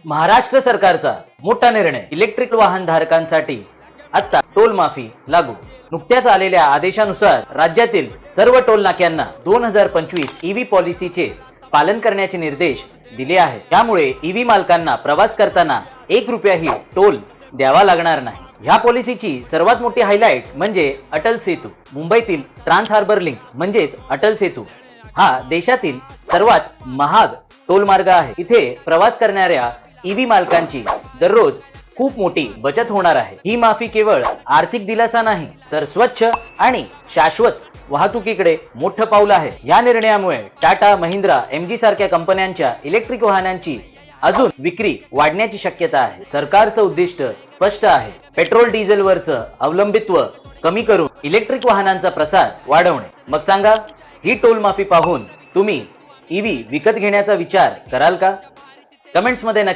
महाराष्ट्र सरकारचा मोठा निर्णय, इलेक्ट्रिक वाहन धारकांसाठी आता टोल माफी लागू। नुकत्याच आलेल्या आदेशानुसार राज्यातील सर्व टोल नाक्यांना 2025 ईव्ही पॉलिसीचे पालन करण्याचे निर्देश दिले आहेत। त्यामुळे ईव्ही मालकांना प्रवास करताना 1 रुपयाही टोल द्यावा लागणार नाही। ह्या पॉलिसीची सर्वात मोठी हायलाइट म्हणजे अटल सेतू। मुंबईतील ट्रान्स हार्बर लिंक म्हणजेच अटल सेतू हा देशातील सर्वात महाग टोल मार्ग आहे। इथे प्रवास करणाऱ्या ईव्ही मालकांची दररोज खूप मोठी बचत होणार आहे। ही माफी केवळ आर्थिक दिलासा नाही, तर स्वच्छ आणि शाश्वत वाहतुकीकडे मोठं पाऊल आहे। या निर्णयामुळे टाटा, महिंद्रा, एमजी सारख्या कंपन्यांच्या इलेक्ट्रिक वाहनांची अजून विक्री वाढण्याची शक्यता आहे। सरकारचं उद्दिष्ट स्पष्ट आहे, पेट्रोल डिझेलवरचं अवलंबित्व कमी करून इलेक्ट्रिक वाहनांचा प्रसार वाढवणे। मग सांगा, ही टोल माफी पाहून तुम्ही ईव्ही विकत घेण्याचा विचार कराल का? कमेंट्स मध्ये नक्की